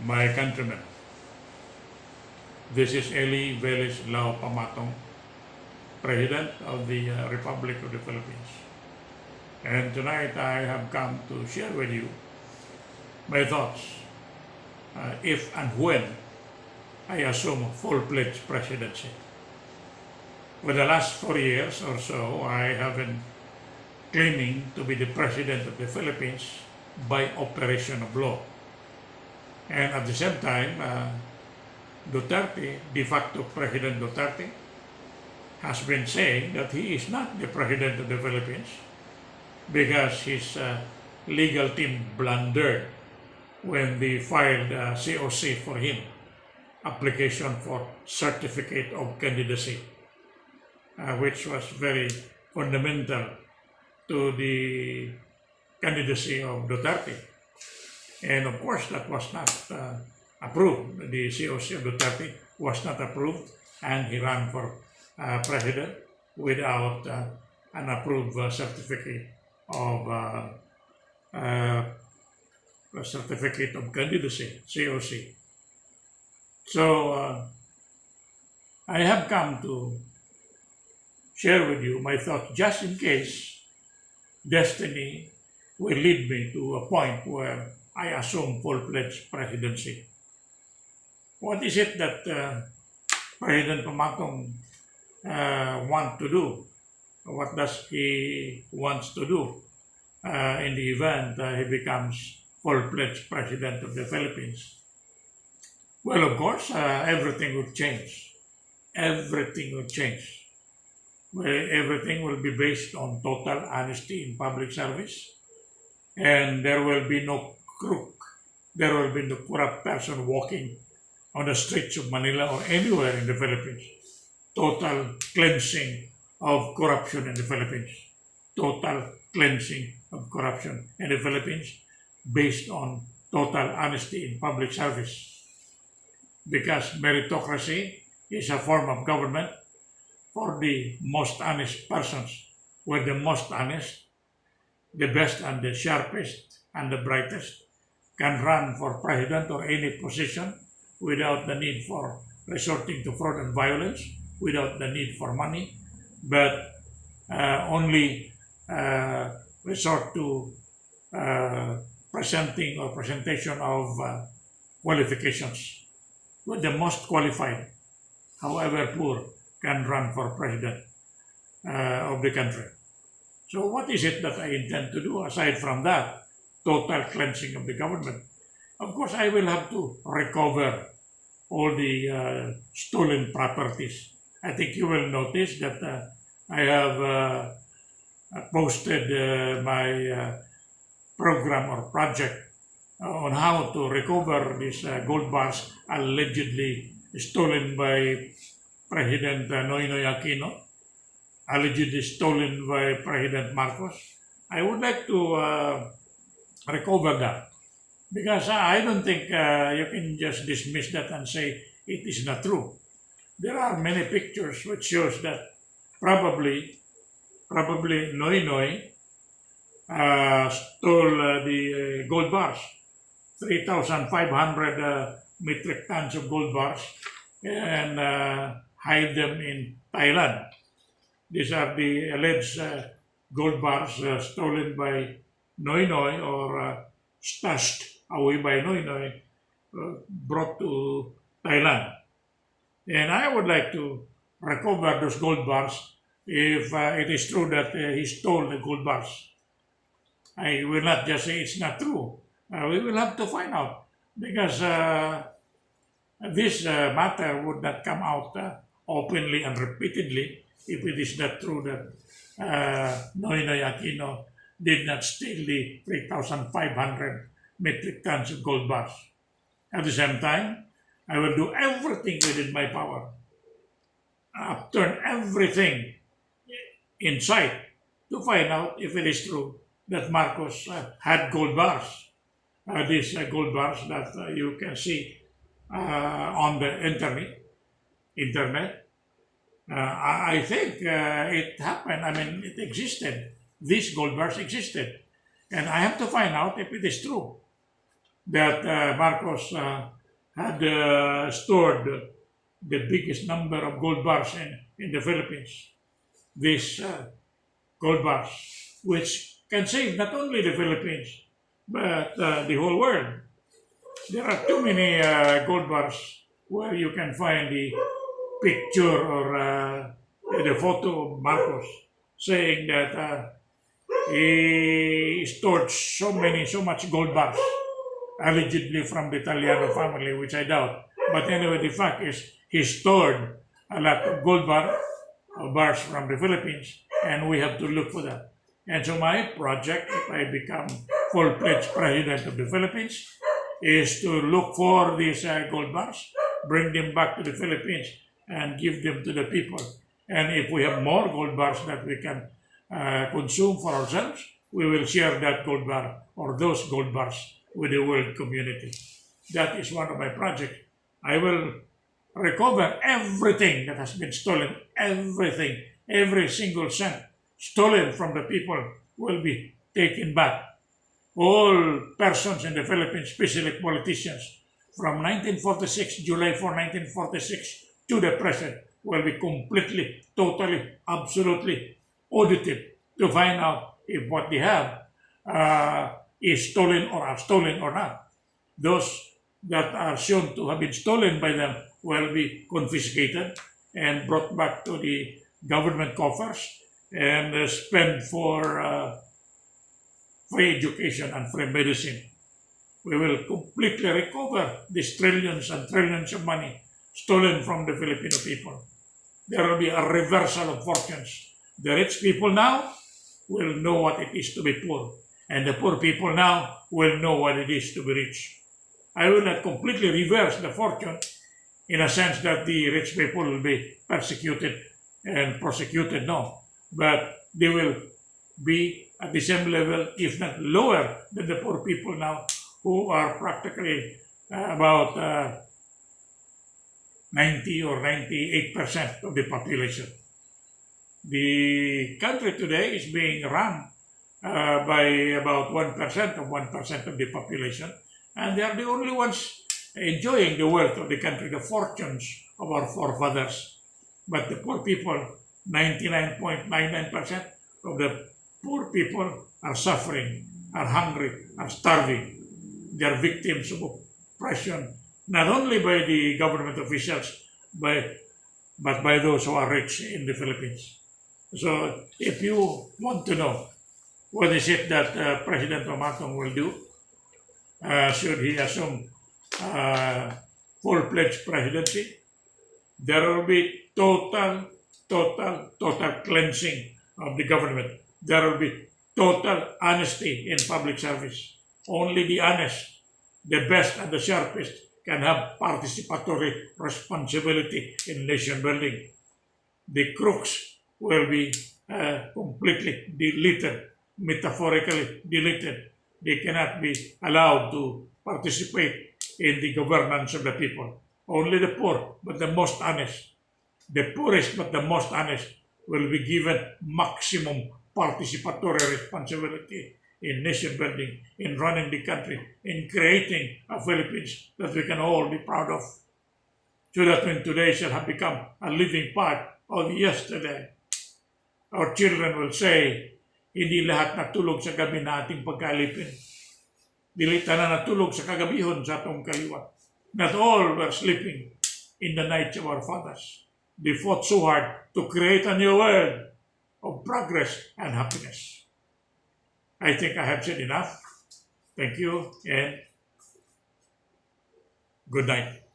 my countrymen. This is Eli Velis Lao Pamatong, President of the Republic of the Philippines. And tonight I have come to share with you my thoughts if and when I assume full-fledged presidency. For the last 4 years or so, I have been claiming to be the President of the Philippines by operation of law. And at the same time, Duterte, de facto President Duterte, has been saying that he is not the President of the Philippines because his legal team blundered when they filed a COC for him, application for certificate of candidacy, which was very fundamental to the candidacy of Duterte. And of course, that was not approved. The COC of Duterte was not approved, and he ran for president without an approved certificate of candidacy, COC. So I have come to share with you my thoughts just in case destiny will lead me to a point where I assume full-fledged presidency. What is it that President Pamatong want to do? What does he wants to do in the event he becomes full-fledged president of the Philippines? Well, of course, everything will change. Everything will change. Everything will be based on total honesty in public service, and there will be no crook. There will be no corrupt person walking on the streets of Manila or anywhere in the Philippines. Total cleansing of corruption in the Philippines. Total cleansing of corruption in the Philippines based on total honesty in public service. Because meritocracy is a form of government for the most honest persons. We're the most honest, the best and the sharpest and the brightest can run for president or any position without the need for resorting to fraud and violence, without the need for money, but only resort to presentation of qualifications. With the most qualified, however poor, can run for president of the country. So what is it that I intend to do aside from that total cleansing of the government? Of course, I will have to recover all the stolen properties. I think you will notice that I have posted my program or project on how to recover these gold bars allegedly stolen by President Noynoy Aquino, allegedly stolen by President Marcos. I would like to recover that because I don't think you can just dismiss that and say it is not true. There are many pictures which shows that probably Noynoy stole the gold bars, 3,500 metric tons of gold bars, and hide them in Thailand. These are the alleged gold bars stolen by Noynoy or stashed away by Noynoy, brought to Thailand. And I would like to recover those gold bars if it is true that he stole the gold bars. I will not just say it's not true. We will have to find out because this matter would not come out openly and repeatedly if it is not true that Noynoy Aquino did not steal the 3,500 metric tons of gold bars. At the same time, I will do everything within my power, upturn everything in sight to find out if it is true that Marcos had gold bars. These gold bars that you can see on the internet. I think it happened. I mean, it existed. These gold bars existed. And I have to find out if it is true. that Marcos had stored the biggest number of gold bars in the Philippines. These gold bars, which can save not only the Philippines, but the whole world. There are too many gold bars where you can find the picture or the photo of Marcos saying that he stored so much gold bars, allegedly from the Italiano family, which I doubt. But anyway, the fact is he stored a lot of gold bars from the Philippines, and we have to look for that. And so my project, if I become full-fledged president of the Philippines, is to look for these gold bars, bring them back to the Philippines, and give them to the people. And if we have more gold bars that we can consume for ourselves, we will share that gold bar or those gold bars with the world community. That is one of my projects. I will recover everything that has been stolen, everything, every single cent stolen from the people will be taken back. All persons in the Philippines, especially politicians, from 1946, July 4, 1946 to the present, will be completely, totally, absolutely audited to find out if what they have is stolen or are stolen or not. Those that are shown to have been stolen by them will be confiscated and brought back to the government coffers and spent for free education and free medicine. We will completely recover these trillions and trillions of money stolen from the Filipino people. There will be a reversal of fortunes. The rich people now will know what it is to be poor, and the poor people now will know what it is to be rich. I will not completely reverse the fortune in a sense that the rich people will be persecuted and prosecuted, no. But they will be at the same level, if not lower, than the poor people now, who are practically about 90 or 98% of the population. The country today is being run by about 1% of the population, and they are the only ones enjoying the wealth of the country, the fortunes of our forefathers. But the poor people, 99.99% of the poor people are suffering, are hungry, are starving. They are victims of oppression, not only by the government officials, but by those who are rich in the Philippines. So if you want to know what is it that President Pamatong will do, should he assume full-fledged presidency, there will be total cleansing of the government. There will be total honesty in public service. Only the honest, the best and the sharpest can have participatory responsibility in nation building. The crooks will be completely deleted, metaphorically deleted. They cannot be allowed to participate in the governance of the people. Only the poor, but the most honest, the poorest but the most honest, will be given maximum participatory responsibility in nation building, in running the country, in creating a Philippines that we can all be proud of. So that when today shall have become a living part of yesterday, our children will say, hindi lahat natulog sa gabi na ating pagkalipin. Dili tanan natulog sa kagabihon sa atong kaliwat. Not all were sleeping in the nights of our fathers. They fought so hard to create a new world of progress and happiness. I think I have said enough. Thank you and good night.